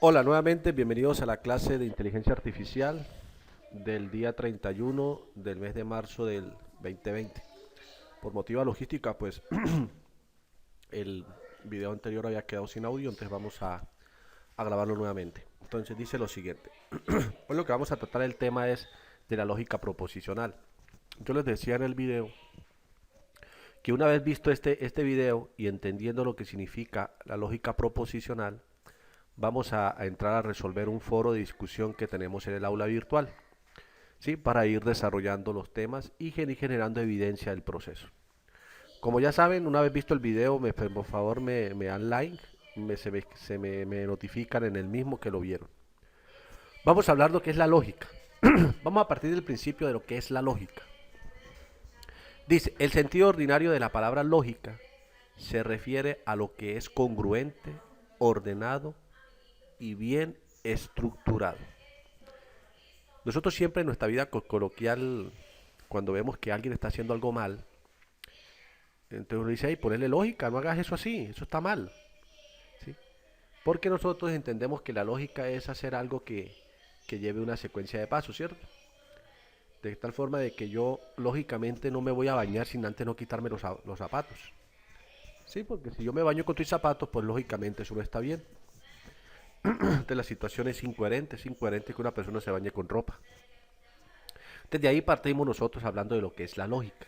Hola, nuevamente bienvenidos a la clase de inteligencia artificial del día 31 del mes de marzo del 2020. Por motivo de logística, pues el video anterior había quedado sin audio, entonces vamos a grabarlo nuevamente. Entonces dice lo siguiente. Pues lo que vamos a tratar el tema es de la lógica proposicional. Yo les decía en el video que una vez visto este video y entendiendo lo que significa la lógica proposicional, vamos a entrar a resolver un foro de discusión que tenemos en el aula virtual, ¿sí? Para ir desarrollando los temas y generando evidencia del proceso. Como ya saben, una vez visto el video, por favor me dan like, me notifican en el mismo que lo vieron. Vamos a hablar de lo que es la lógica. Vamos a partir del principio de lo que es la lógica. Dice, el sentido ordinario de la palabra lógica se refiere a lo que es congruente, ordenado y bien estructurado. Nosotros siempre en nuestra vida coloquial, cuando vemos que alguien está haciendo algo mal, entonces uno dice, hey, ponerle lógica, no hagas eso así, eso está mal, ¿sí? Porque nosotros entendemos que la lógica es hacer algo que lleve una secuencia de pasos, ¿cierto? De tal forma de que yo lógicamente no me voy a bañar sin antes no quitarme los zapatos. Sí, porque si yo me baño con tus zapatos, pues lógicamente eso no está bien. Entonces la situación es incoherente que una persona se bañe con ropa. Desde ahí partimos nosotros hablando de lo que es la lógica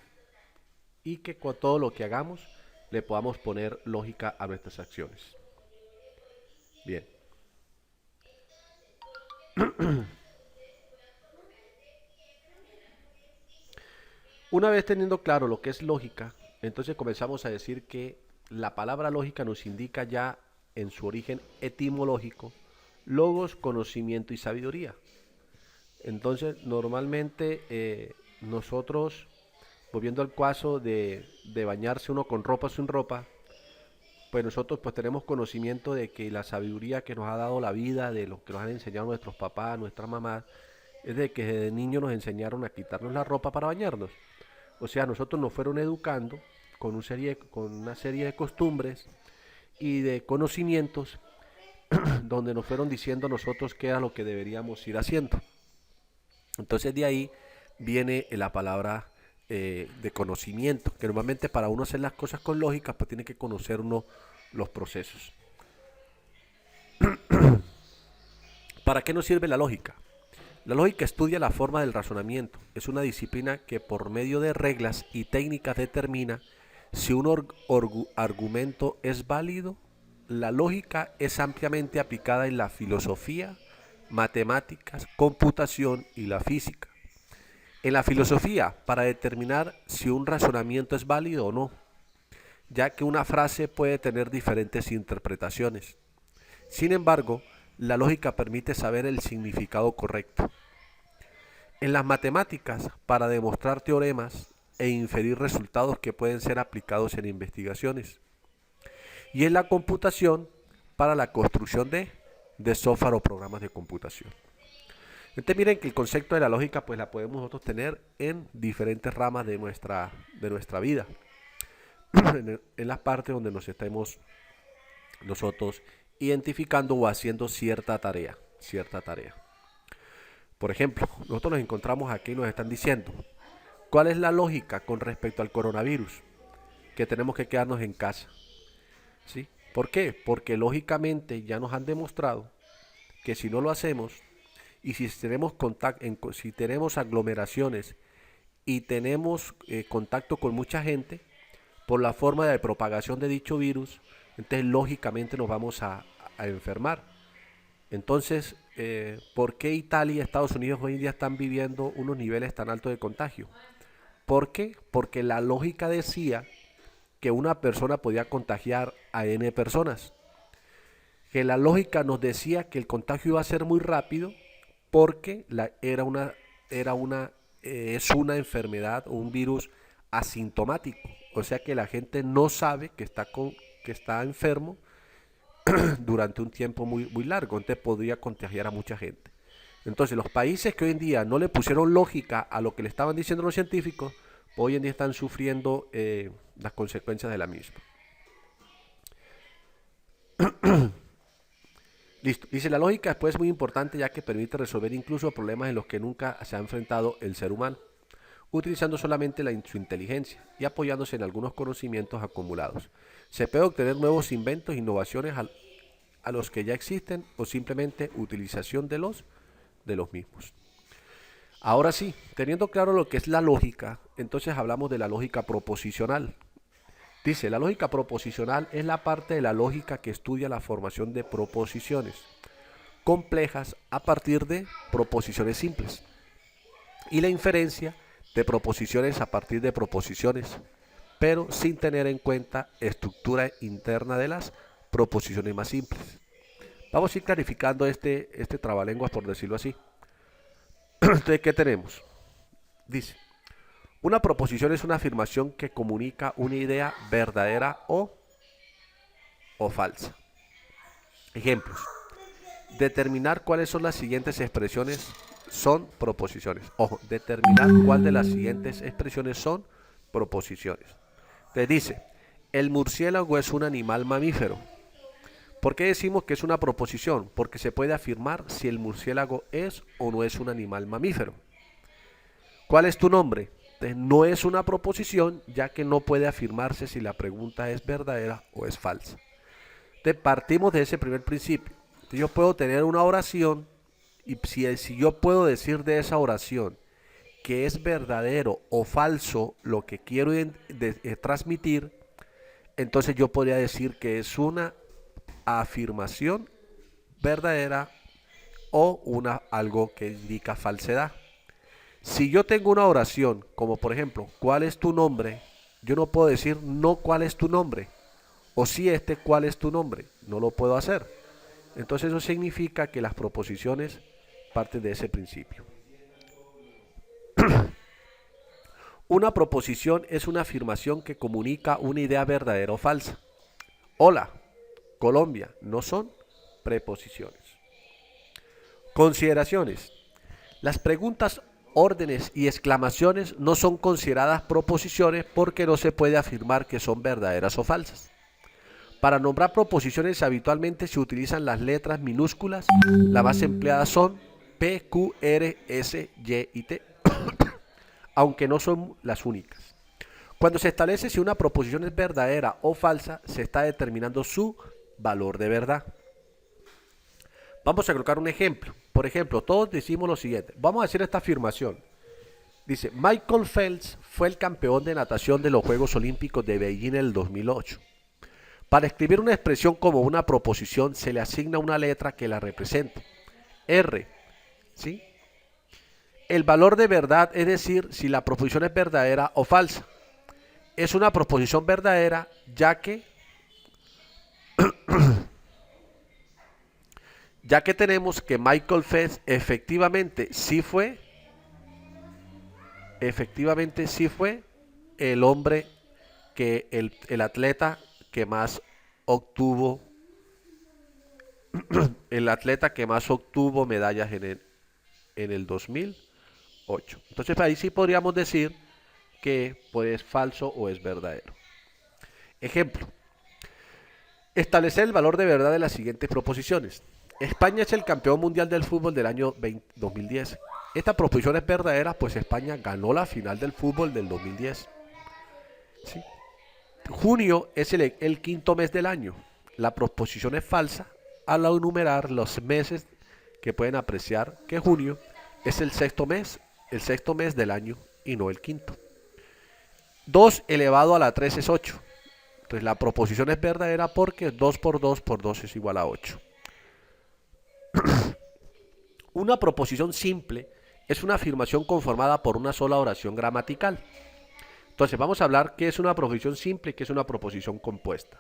y que con todo lo que hagamos le podamos poner lógica a nuestras acciones. Bien, una vez teniendo claro lo que es lógica, entonces comenzamos a decir que la palabra lógica nos indica ya en su origen etimológico logos, conocimiento y sabiduría. Entonces, normalmente nosotros, volviendo al caso de bañarse uno con ropa o sin ropa, pues nosotros pues tenemos conocimiento de que la sabiduría que nos ha dado la vida, de lo que nos han enseñado nuestros papás, nuestras mamás, es de que desde niños nos enseñaron a quitarnos la ropa para bañarnos. O sea, nosotros nos fueron educando con una serie de costumbres y de conocimientos donde nos fueron diciendo nosotros qué era lo que deberíamos ir haciendo. Entonces de ahí viene la palabra de conocimiento, que normalmente para uno hacer las cosas con lógica, pues tiene que conocer uno los procesos. ¿Para qué nos sirve la lógica? La lógica estudia la forma del razonamiento. Es una disciplina que por medio de reglas y técnicas determina si un argumento es válido. La lógica es ampliamente aplicada en la filosofía, matemáticas, computación y la física. En la filosofía, para determinar si un razonamiento es válido o no, ya que una frase puede tener diferentes interpretaciones. Sin embargo, la lógica permite saber el significado correcto. En las matemáticas, para demostrar teoremas e inferir resultados que pueden ser aplicados en investigaciones. Y en la computación, para la construcción de software o programas de computación. Entonces miren que el concepto de la lógica pues la podemos nosotros tener en diferentes ramas de nuestra vida. En las partes donde nos estemos nosotros identificando o haciendo cierta tarea, cierta tarea. Por ejemplo, nosotros nos encontramos aquí y nos están diciendo, ¿cuál es la lógica con respecto al coronavirus? Que tenemos que quedarnos en casa. ¿Sí? ¿Por qué? Porque lógicamente ya nos han demostrado que si no lo hacemos y si tenemos aglomeraciones y tenemos contacto con mucha gente, por la forma de propagación de dicho virus, entonces lógicamente nos vamos a enfermar. Entonces, ¿por qué Italia y Estados Unidos hoy en día están viviendo unos niveles tan altos de contagio? ¿Por qué? Porque la lógica decía que una persona podía contagiar a N personas. Que la lógica nos decía que el contagio iba a ser muy rápido porque es una enfermedad o un virus asintomático. O sea que la gente no sabe que está enfermo durante un tiempo muy largo. Entonces podría contagiar a mucha gente. Entonces los países que hoy en día no le pusieron lógica a lo que le estaban diciendo los científicos, hoy en día están sufriendo las consecuencias de la misma. Listo. Dice, la lógica después es muy importante ya que permite resolver incluso problemas en los que nunca se ha enfrentado el ser humano, utilizando solamente su inteligencia y apoyándose en algunos conocimientos acumulados. Se puede obtener nuevos inventos, innovaciones a los que ya existen o simplemente utilización de los mismos. Ahora sí, teniendo claro lo que es la lógica, entonces hablamos de la lógica proposicional. Dice, la lógica proposicional es la parte de la lógica que estudia la formación de proposiciones complejas a partir de proposiciones simples y la inferencia de proposiciones a partir de proposiciones, pero sin tener en cuenta estructura interna de las proposiciones más simples. Vamos a ir clarificando este trabalenguas, por decirlo así. Entonces, ¿qué tenemos? Dice, una proposición es una afirmación que comunica una idea verdadera o falsa. Ejemplos. Determinar cuáles son las siguientes expresiones son proposiciones. Ojo, determinar cuál de las siguientes expresiones son proposiciones. Te dice, el murciélago es un animal mamífero. ¿Por qué decimos que es una proposición? Porque se puede afirmar si el murciélago es o no es un animal mamífero. ¿Cuál es tu nombre? Entonces, no es una proposición, ya que no puede afirmarse si la pregunta es verdadera o es falsa. Entonces, partimos de ese primer principio. Entonces, yo puedo tener una oración y si yo puedo decir de esa oración que es verdadero o falso lo que quiero transmitir, entonces yo podría decir que es una afirmación verdadera o algo que indica falsedad. Si yo tengo una oración, como por ejemplo, ¿cuál es tu nombre? Yo no puedo decir no, ¿cuál es tu nombre? O si ¿cuál es tu nombre? No lo puedo hacer. Entonces eso significa que las proposiciones parten de ese principio. Una proposición es una afirmación que comunica una idea verdadera o falsa. Hola, Colombia, no son preposiciones. Consideraciones. Las preguntas, órdenes y exclamaciones no son consideradas proposiciones porque no se puede afirmar que son verdaderas o falsas. Para nombrar proposiciones habitualmente se utilizan las letras minúsculas. Las más empleadas son P, Q, R, S, Y y T, aunque no son las únicas. Cuando se establece si una proposición es verdadera o falsa, se está determinando su valor de verdad. Vamos a colocar un ejemplo. Por ejemplo, todos decimos lo siguiente. Vamos a decir esta afirmación. Dice, Michael Phelps fue el campeón de natación de los Juegos Olímpicos de Beijing en el 2008. Para escribir una expresión como una proposición se le asigna una letra que la represente. R. ¿Sí? El valor de verdad, es decir, si la proposición es verdadera o falsa. Es una proposición verdadera ya que tenemos que Michael Phelps efectivamente sí fue el hombre el atleta que más obtuvo medallas en el 2008. Entonces ahí sí podríamos decir que pues, es falso o es verdadero. Ejemplo. Establecer el valor de verdad de las siguientes proposiciones. España es el campeón mundial del fútbol del año 2010. Esta proposición es verdadera, pues España ganó la final del fútbol del 2010. ¿Sí? Junio es el quinto mes del año. La proposición es falsa al enumerar los meses que pueden apreciar que junio es el sexto mes del año y no el quinto. 2 elevado a la 3 es 8. Entonces la proposición es verdadera porque 2 por 2 por 2 es igual a 8. Una proposición simple es una afirmación conformada por una sola oración gramatical. Entonces vamos a hablar qué es una proposición simple y qué es una proposición compuesta.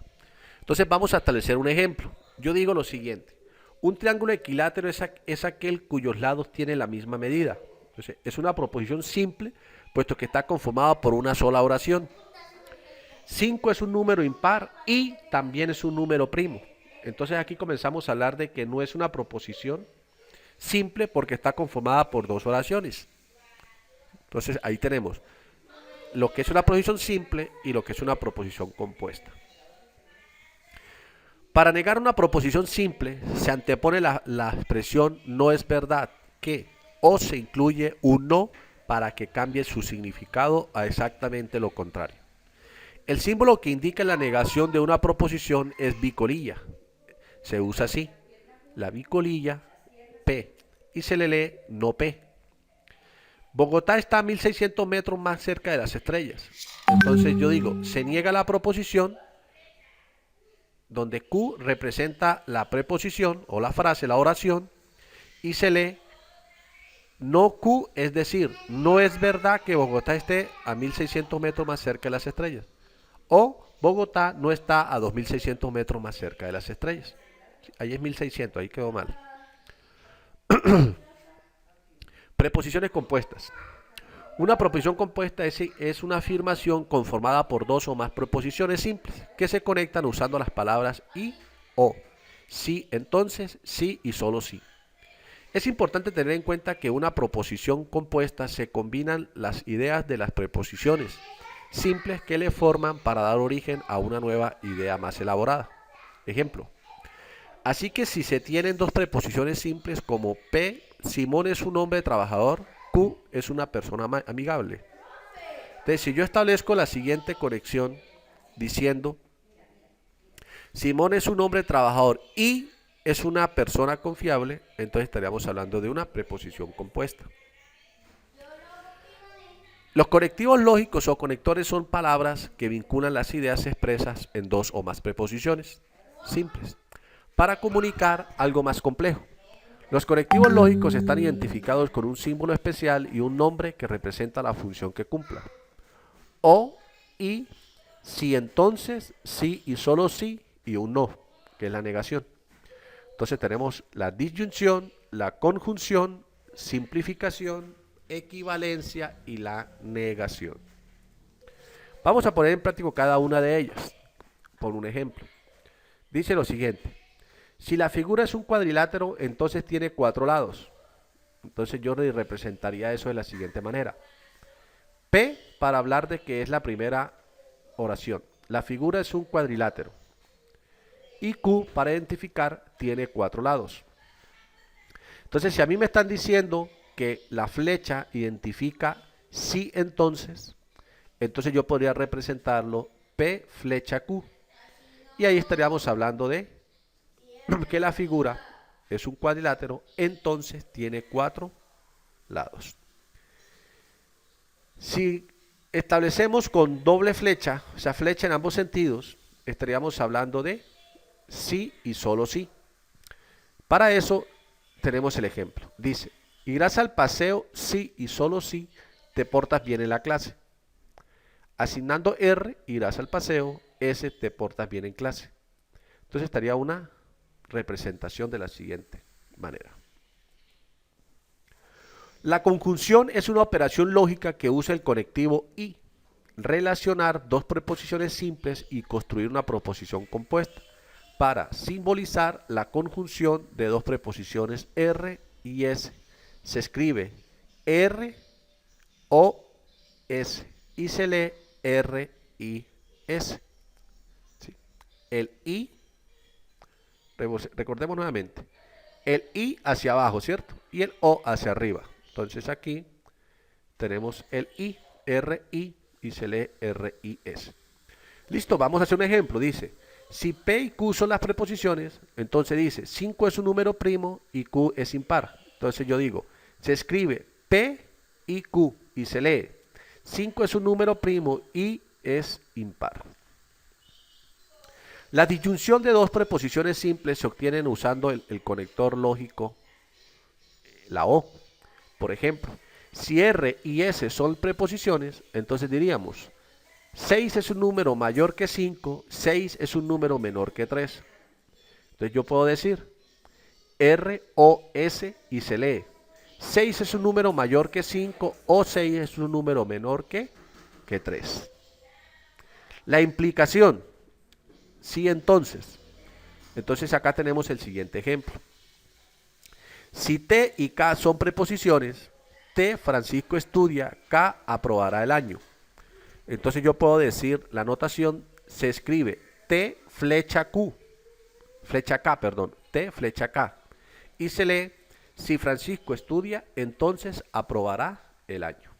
Entonces vamos a establecer un ejemplo. Yo digo lo siguiente. Un triángulo equilátero es aquel cuyos lados tienen la misma medida. Entonces es una proposición simple puesto que está conformada por una sola oración. 5 es un número impar y también es un número primo. Entonces aquí comenzamos a hablar de que no es una proposición simple porque está conformada por dos oraciones. Entonces ahí tenemos lo que es una proposición simple y lo que es una proposición compuesta. Para negar una proposición simple, se antepone la expresión no es verdad que, o se incluye un no para que cambie su significado a exactamente lo contrario. El símbolo que indica la negación de una proposición es bicolilla. Se usa así, la bicolilla P, y se le lee no P. Bogotá está a 1600 metros más cerca de las estrellas. Entonces yo digo, se niega la proposición donde Q representa la preposición o la frase, la oración, y se lee no Q, es decir, no es verdad que Bogotá esté a 1600 metros más cerca de las estrellas. O Bogotá no está a 2600 metros más cerca de las estrellas. Ahí es 1600, ahí quedó mal. Preposiciones compuestas. Una proposición compuesta es una afirmación conformada por dos o más preposiciones simples que se conectan usando las palabras y o. Sí, entonces, sí y solo sí. Es importante tener en cuenta que una proposición compuesta se combinan las ideas de las preposiciones simples que le forman para dar origen a una nueva idea más elaborada. Ejemplo. Así que si se tienen dos preposiciones simples como P, Simón es un hombre trabajador, Q es una persona amigable. Entonces, si yo establezco la siguiente conexión diciendo Simón es un hombre trabajador y es una persona confiable, entonces estaríamos hablando de una preposición compuesta. Los conectivos lógicos o conectores son palabras que vinculan las ideas expresas en dos o más preposiciones simples para comunicar algo más complejo. Los conectivos lógicos están identificados con un símbolo especial y un nombre que representa la función que cumpla. O, y, si entonces, sí y solo sí, y un no, que es la negación. Entonces tenemos la disyunción, la conjunción, simplificación, equivalencia y la negación. Vamos a poner en práctica cada una de ellas. Por un ejemplo, dice lo siguiente. Si la figura es un cuadrilátero, entonces tiene 4 lados. Entonces yo representaría eso de la siguiente manera. P para hablar de que es la primera oración. La figura es un cuadrilátero. Y Q para identificar tiene 4 lados. Entonces si a mí me están diciendo que la flecha identifica sí entonces yo podría representarlo P flecha Q. Y ahí estaríamos hablando de que la figura es un cuadrilátero, entonces tiene 4 lados. Si establecemos con doble flecha, o sea, flecha en ambos sentidos, estaríamos hablando de sí y solo sí. Para eso tenemos el ejemplo. Dice, irás al paseo sí y solo sí te portas bien en la clase. Asignando R, irás al paseo, S, te portas bien en clase. Entonces estaría una representación de la siguiente manera. La conjunción es una operación lógica que usa el conectivo y, relacionar dos preposiciones simples y construir una proposición compuesta para simbolizar la conjunción de dos preposiciones R y S. Se escribe R o S y se lee R y S. ¿Sí? El I, recordemos nuevamente, el I hacia abajo, ¿cierto? Y el O hacia arriba. Entonces aquí tenemos el I, R, I y se lee R, I, S. Listo, vamos a hacer un ejemplo. Dice, si P y Q son las preposiciones, entonces dice, 5 es un número primo y Q es impar. Entonces yo digo, se escribe P y Q y se lee, 5 es un número primo y es impar. La disyunción de dos preposiciones simples se obtienen usando el conector lógico, la O. Por ejemplo, si R y S son preposiciones, entonces diríamos, 6 es un número mayor que 5, 6 es un número menor que 3. Entonces yo puedo decir R, O, S y se lee, 6 es un número mayor que 5 o 6 es un número menor que 3. La implicación, sí entonces acá tenemos el siguiente ejemplo. Si T y K son preposiciones, T, Francisco estudia, K, aprobará el año. Entonces yo puedo decir, la notación se escribe T flecha Q. flecha K, perdón, T, flecha K. Y se lee, si Francisco estudia, entonces aprobará el año.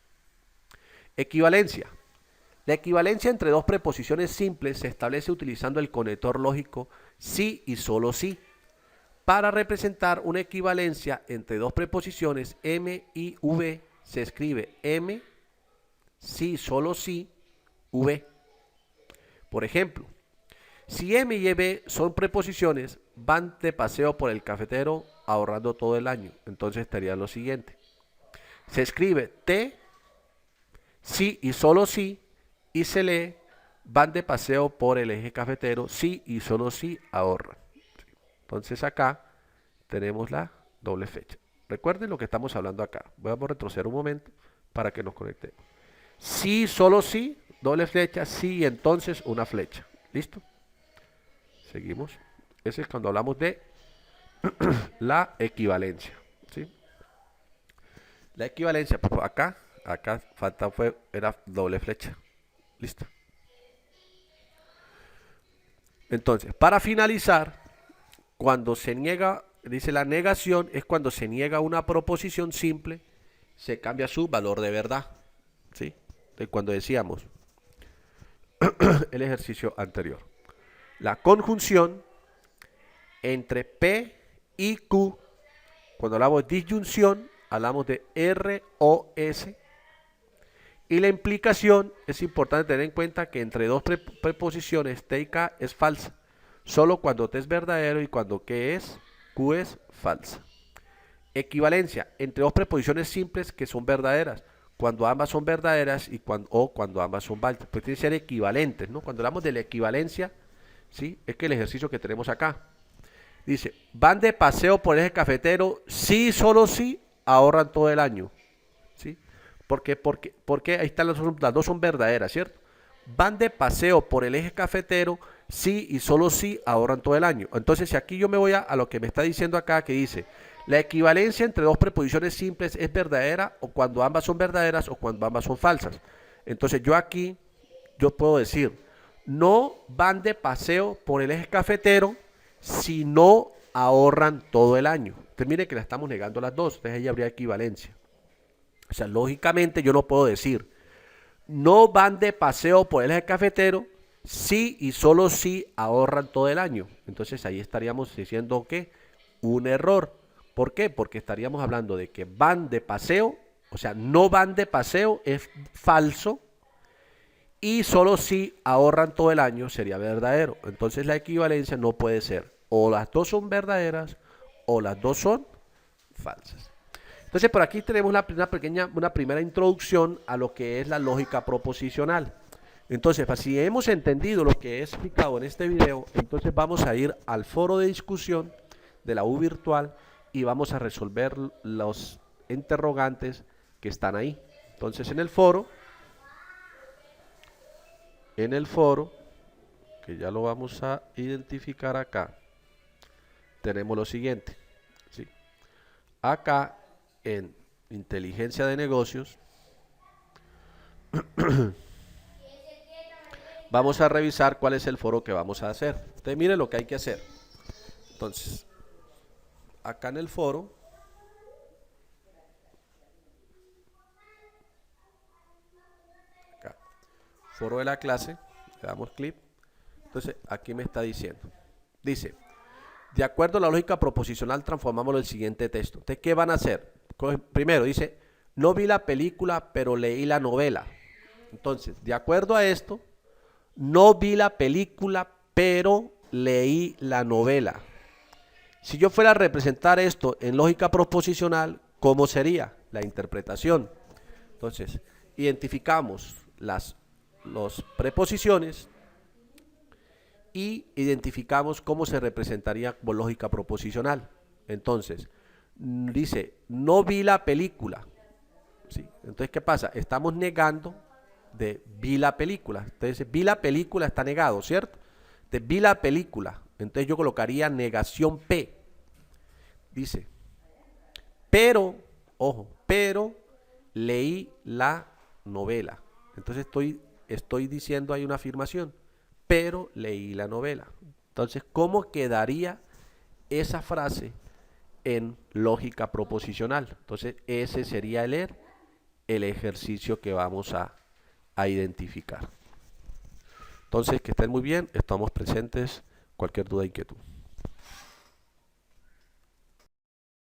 Equivalencia. La equivalencia entre dos preposiciones simples se establece utilizando el conector lógico sí y solo sí. Para representar una equivalencia entre dos preposiciones M y V, se escribe M, sí, solo sí, V. Por ejemplo, si M y V son preposiciones, van de paseo por el cafetero ahorrando todo el año. Entonces estaría lo siguiente. Se escribe T, sí y solo sí, y se lee, van de paseo por el eje cafetero, sí y solo sí ahorran. Entonces acá tenemos la doble flecha. Recuerden lo que estamos hablando acá. Vamos a retroceder un momento para que nos conectemos. Sí, solo sí, doble flecha, sí, entonces una flecha. ¿Listo? Seguimos. Ese es cuando hablamos de la equivalencia. ¿Sí? La equivalencia, pues acá falta era doble flecha. ¿Listo? Entonces, para finalizar, cuando se niega, dice la negación, es cuando se niega una proposición simple, se cambia su valor de verdad. ¿Sí? De cuando decíamos el ejercicio anterior. La conjunción entre P y Q, cuando hablamos de disyunción, hablamos de ROS. Y la implicación, es importante tener en cuenta que entre dos preposiciones T y K es falsa. Solo cuando T es verdadero y cuando Q es falsa. Equivalencia entre dos preposiciones simples que son verdaderas. Cuando ambas son verdaderas o cuando ambas son falsas. Pues tienen que ser equivalentes, ¿no? Cuando hablamos de la equivalencia, ¿sí? Es que el ejercicio que tenemos acá. Dice, van de paseo por el eje cafetero, sí, solo sí, ahorran todo el año. ¿Sí? Porque ahí están las dos son verdaderas, ¿cierto? Van de paseo por el eje cafetero, sí y solo sí ahorran todo el año. Entonces, si aquí yo me voy a lo que me está diciendo acá, que dice, la equivalencia entre dos preposiciones simples es verdadera o cuando ambas son verdaderas o cuando ambas son falsas. Entonces, yo puedo decir, no van de paseo por el eje cafetero si no ahorran todo el año. Entonces, mire que la estamos negando las dos, entonces ahí habría equivalencia. O sea, lógicamente yo no puedo decir, no van de paseo por el eje cafetero, sí y solo sí ahorran todo el año. Entonces ahí estaríamos diciendo que un error. ¿Por qué? Porque estaríamos hablando de que van de paseo, o sea, no van de paseo es falso y solo sí ahorran todo el año sería verdadero. Entonces la equivalencia no puede ser o las dos son verdaderas o las dos son falsas. Entonces por aquí tenemos una primera introducción a lo que es la lógica proposicional. Entonces, si hemos entendido lo que he explicado en este video, entonces vamos a ir al foro de discusión de la U virtual y vamos a resolver los interrogantes que están ahí. Entonces en el foro, que ya lo vamos a identificar acá, tenemos lo siguiente. ¿Sí? Acá en inteligencia de negocios vamos a revisar cuál es el foro que vamos a hacer. Entonces miren lo que hay que hacer. Entonces, acá en el foro, acá, foro de la clase, le damos clic. Entonces aquí me está diciendo, dice, de acuerdo a la lógica proposicional transformamos el siguiente texto. Entonces, ¿qué van a hacer? Primero dice, no vi la película pero leí la novela. Entonces, de acuerdo a esto, no vi la película pero leí la novela. Si yo fuera a representar esto en lógica proposicional, ¿cómo sería la interpretación? Entonces, identificamos las preposiciones y identificamos cómo se representaría como lógica proposicional. Entonces, dice, no vi la película. ¿Sí? Entonces, ¿qué pasa? Estamos negando de vi la película. Entonces, vi la película está negado, ¿cierto? Entonces, vi la película. Entonces, yo colocaría negación P. Dice, pero, ojo, pero leí la novela. Entonces, estoy diciendo ahí una afirmación. Pero leí la novela. Entonces, ¿cómo quedaría esa frase en lógica proposicional? Entonces, ese sería el ejercicio que vamos a identificar. Entonces, que estén muy bien, estamos presentes. Cualquier duda, inquietud.